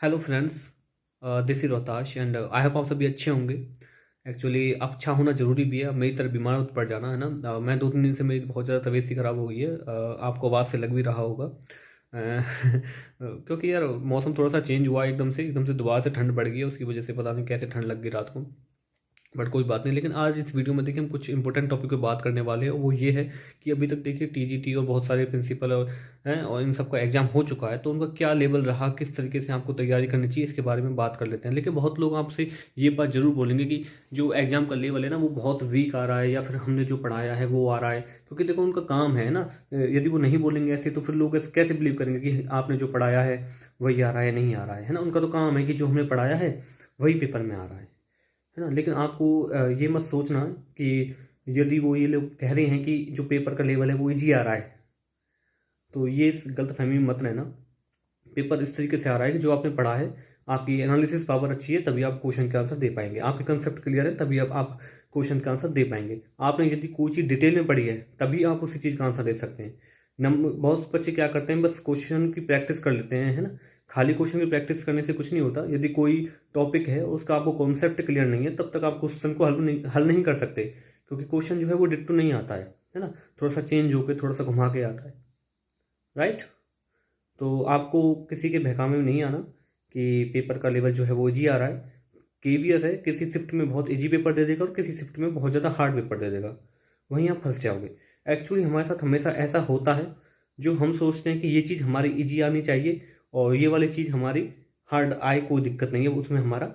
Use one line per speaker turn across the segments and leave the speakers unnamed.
Hello friends, this is Rohtash and I hope आप सभी अच्छे होंगे। एक्चुअली अच्छा होना ज़रूरी भी है। अब मेरी तरह बीमार होते पड़ जाना है ना। मैं 2-3 दिन से मेरी बहुत ज़्यादा तबीयत सी ख़राब हो गई है। आपको आवाज़ से लग भी रहा होगा। क्योंकि यार मौसम थोड़ा सा चेंज हुआ है एकदम से दोबारा से ठंड बढ़ गई है। उसकी वजह से पता नहीं कैसे ठंड लग गई रात को। बट कोई बात नहीं। लेकिन आज इस वीडियो में देखिए हम कुछ इंपॉर्टेंट टॉपिक पे बात करने वाले हैं। वो ये है कि अभी तक देखिए टीजीटी और बहुत सारे प्रिंसिपल और हैं और इन सबका एग्जाम हो चुका है, तो उनका क्या लेवल रहा, किस तरीके से आपको तैयारी करनी चाहिए, इसके बारे में बात कर लेते हैं। लेकिन बहुत लोग आपसे ये बात जरूर बोलेंगे कि जो एग्जाम का लेवल है ना वो बहुत वीक आ रहा है, या फिर हमने जो पढ़ाया है वो आ रहा है। क्योंकि देखो उनका काम है ना। यदि वो नहीं बोलेंगे ऐसे तो फिर लोग कैसे बिलीव करेंगे कि आपने जो पढ़ाया है वही आ रहा है, नहीं आ रहा है ना। उनका तो काम है कि जो हमने पढ़ाया है वही पेपर में आ रहा है ना। लेकिन आपको ये मत सोचना कि यदि वो ये लोग कह रहे हैं कि जो पेपर का लेवल है वो इजी आ रहा है, तो ये इस गलतफहमी में मत रहना। पेपर इस तरीके से आ रहा है कि जो आपने पढ़ा है, आपकी एनालिसिस पावर अच्छी है तभी आप क्वेश्चन के आंसर दे पाएंगे। आपके कंसेप्ट क्लियर है तभी आप क्वेश्चन का आंसर दे पाएंगे। आपने यदि कोई चीज़ डिटेल में पढ़ी है तभी आप उसी चीज़ का आंसर दे सकते हैं। नंबर बहुत बच्चे क्या करते हैं, बस क्वेश्चन की प्रैक्टिस कर लेते हैं, है ना। खाली क्वेश्चन की प्रैक्टिस करने से कुछ नहीं होता। यदि कोई टॉपिक है उसका आपको कॉन्सेप्ट क्लियर नहीं है तब तक आप क्वेश्चन को हल नहीं कर सकते। क्योंकि क्वेश्चन जो है वो डिट्टो नहीं आता है ना। थोड़ा सा चेंज होकर थोड़ा सा घुमा के आता है, राइट। तो आपको किसी के बहकावे में नहीं आना कि पेपर का लेवल जो है वो इजी आ रहा है। केवीएस है, किसी शिफ्ट में बहुत इजी पेपर दे देगा और किसी शिफ्ट में बहुत ज़्यादा हार्ड पेपर दे देगा। वहीं आप फंस जाओगे। एक्चुअली हमारे साथ हमेशा ऐसा होता है, जो हम सोचते हैं कि ये चीज़ हमारी इजी आनी चाहिए और ये वाली चीज़ हमारी हार्ड आए, कोई दिक्कत नहीं है, उसमें हमारा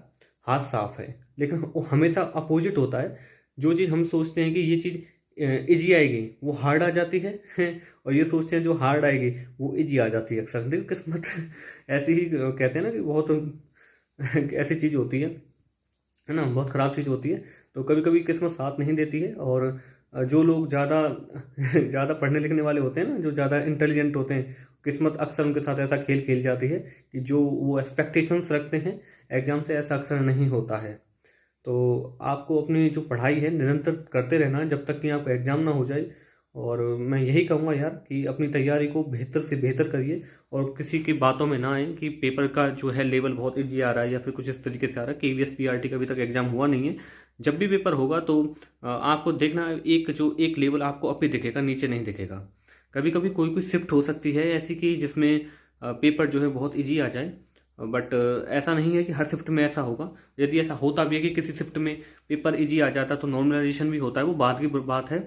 हाथ साफ है। लेकिन वो हमेशा अपोजिट होता है। जो चीज़ हम सोचते हैं कि ये चीज़ इजी आएगी वो हार्ड आ जाती है और ये सोचते हैं जो हार्ड आएगी वो इजी आ जाती है। अक्सर देखो किस्मत ऐसी ही कहते हैं ना कि बहुत ऐसी चीज़ होती है ना, बहुत ख़राब चीज़ होती है। तो कभी कभी किस्मत साथ नहीं देती है। और जो लोग ज़्यादा ज़्यादा पढ़ने लिखने वाले होते हैं ना, जो ज़्यादा इंटेलिजेंट होते हैं, किस्मत अक्सर उनके साथ ऐसा खेल खेल जाती है कि जो वो एक्सपेक्टेशंस रखते हैं एग्जाम से, ऐसा अक्सर नहीं होता है। तो आपको अपनी जो पढ़ाई है निरंतर करते रहना है जब तक कि आपका एग्ज़ाम ना हो जाए। और मैं यही कहूँगा यार कि अपनी तैयारी को बेहतर से बेहतर करिए और किसी की बातों में ना आए कि पेपर का जो है लेवल बहुत ईजी आ रहा है या फिर कुछ इस तरीके से आ रहा है। केवीएस पीआरटी का अभी तक एग्जाम हुआ नहीं है। जब भी पेपर होगा तो आपको देखना एक लेवल आपको अप ही दिखेगा, नीचे नहीं दिखेगा। कभी कभी कोई कोई शिफ्ट हो सकती है ऐसी कि जिसमें पेपर जो है बहुत ईजी आ जाए। बट ऐसा नहीं है कि हर शिफ्ट में ऐसा होगा। यदि ऐसा होता भी है कि किसी शिफ्ट में पेपर इजी आ जाता तो नॉर्मलाइजेशन भी होता है, वो बाद की बात है।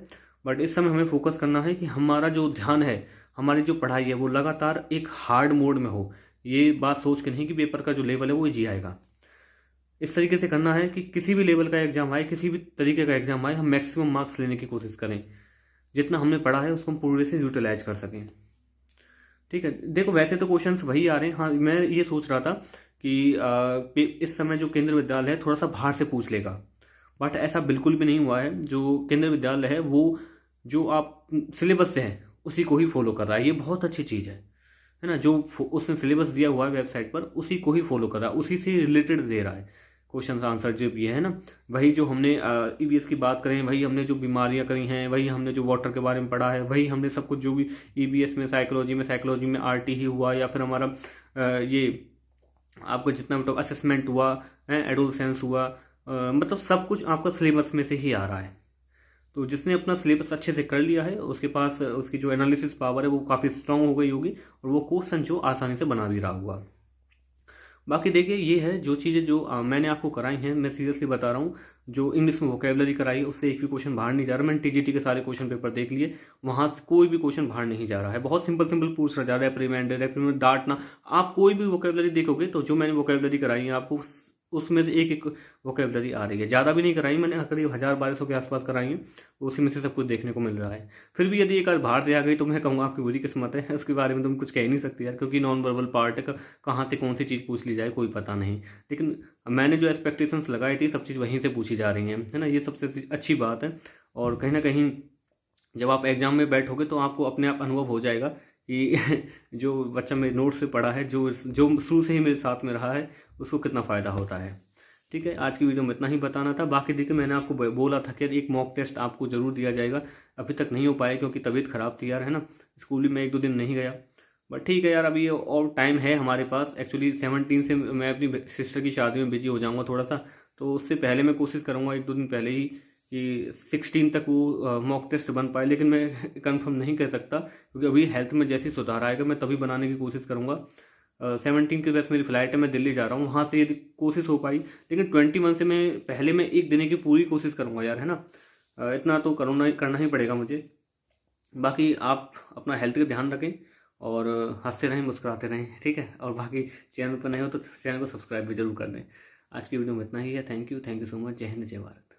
बट इस समय हमें फोकस करना है कि हमारा जो ध्यान है, हमारी जो पढ़ाई है वो लगातार एक हार्ड मोड में हो। ये बात सोच के नहीं कि पेपर का जो लेवल है वो इजी आएगा। इस तरीके से करना है कि किसी भी लेवल का एग्जाम आए, किसी भी तरीके का एग्जाम आए, हम मैक्सिमम मार्क्स लेने की कोशिश करें। जितना हमने पढ़ा है उसको हम पूरे से यूटिलाइज कर सकें। ठीक है। देखो वैसे तो क्वेश्चंस वही आ रहे हैं। हाँ, मैं ये सोच रहा था कि इस समय जो केंद्रीय विद्यालय है थोड़ा सा बाहर से पूछ लेगा। बट ऐसा बिल्कुल भी नहीं हुआ है। जो केंद्रीय विद्यालय है वो जो आप सिलेबस से है उसी को ही फॉलो कर रहा है। ये बहुत अच्छी चीज़ है ना। जो उसने सिलेबस दिया हुआ है वेबसाइट पर उसी को ही फॉलो कर रहा है, उसी से रिलेटेड दे रहा है क्वेश्चन आंसर जो भी है ना। वही जो हमने ईवीएस की बात करें, वही हमने जो बीमारियां करी हैं, वही हमने जो वाटर के बारे में पढ़ा है, वही हमने सब कुछ जो भी ईवीएस में साइकोलॉजी में आरटी ही हुआ या फिर हमारा ये आपको जितना मतलब असेसमेंट हुआ, एडोलसेंस हुआ, मतलब सब कुछ आपका सिलेबस में से ही आ रहा है। तो जिसने अपना सिलेबस अच्छे से कर लिया है उसके पास उसकी जो एनालिसिस पावर है वो काफ़ी स्ट्रांग हो गई होगी और वो क्वेश्चन जो आसानी से बना भी रहा होगा। बाकी देखिए ये है जो चीज़ें जो मैंने आपको कराई हैं, मैं सीरियसली बता रहा हूँ। जो इंग्लिश में वोकेबलरी कराई है उससे एक भी क्वेश्चन बाहर नहीं जा रहा। मैंने टीजीटी के सारे क्वेश्चन पेपर देख लिए, वहाँ से कोई भी क्वेश्चन बाहर नहीं जा रहा है। बहुत सिंपल सिंपल पूछ रहा जा रहा है, रेप्रीमेंड डांटना। आप कोई भी वोकेबलरी देखोगे तो जो मैंने वोकेबलरी कराई है आपको उसमें से एक एक वोकेबलरी आ रही है। ज़्यादा भी नहीं कराई मैंने, करीब 1000-1200 के आसपास कराई है। उसी में से सब कुछ देखने को मिल रहा है। फिर भी यदि एक आध बाहर से आ गई तो मैं कहूँगा आपकी बुरी किस्मत है। उसके बारे में तुम कुछ कह ही नहीं सकते यार, क्योंकि नॉन वर्बल पार्ट है, कहाँ से कौन सी चीज़ पूछ ली जाए कोई पता नहीं। लेकिन मैंने जो एक्सपेक्टेशंस लगाई थी सब चीज़ वहीं से पूछी जा रही हैं, है ना। ये सबसे अच्छी बात है। और कहीं ना कहीं जब आप एग्जाम में बैठोगे तो आपको अपने आप अनुभव हो जाएगा कि जो बच्चा मेरे नोट से पढ़ा है, जो जो शुरू से ही मेरे साथ में रहा है, उसको कितना फ़ायदा होता है। ठीक है, आज की वीडियो में इतना ही बताना था। बाकी देखिए मैंने आपको बोला था कि एक मॉक टेस्ट आपको ज़रूर दिया जाएगा। अभी तक नहीं हो पाया क्योंकि तबीयत ख़राब थी यार, है ना। स्कूल भी मैं 1-2 दिन नहीं गया। बट ठीक है यार, अभी और टाइम है हमारे पास। एक्चुअली 17 से मैं अपनी सिस्टर की शादी में बिजी हो जाऊंगा थोड़ा सा, तो उससे पहले मैं कोशिश करूंगा 1-2 दिन पहले ही कि 16 तक वो मॉक टेस्ट बन पाए, लेकिन मैं कंफर्म नहीं कर सकता क्योंकि अभी हेल्थ में जैसे ही सुधार आएगा मैं तभी बनाने की कोशिश करूंगा। 17 की वैसे मेरी फ्लाइट है, मैं दिल्ली जा रहा हूँ, वहाँ से यदि कोशिश हो पाई, लेकिन 21 से मैं पहले मैं एक देने की पूरी कोशिश करूंगा यार, है ना। इतना तो करना ही पड़ेगा मुझे। बाकी आप अपना हेल्थ का ध्यान रखें और हंसते रहें, मुस्कुराते रहें, ठीक है। और बाकी चैनल पर नए हो तो चैनल को सब्सक्राइब भी जरूर कर दें। आज की वीडियो में इतना ही है। Thank you so much. जय हिंद, जय भारत।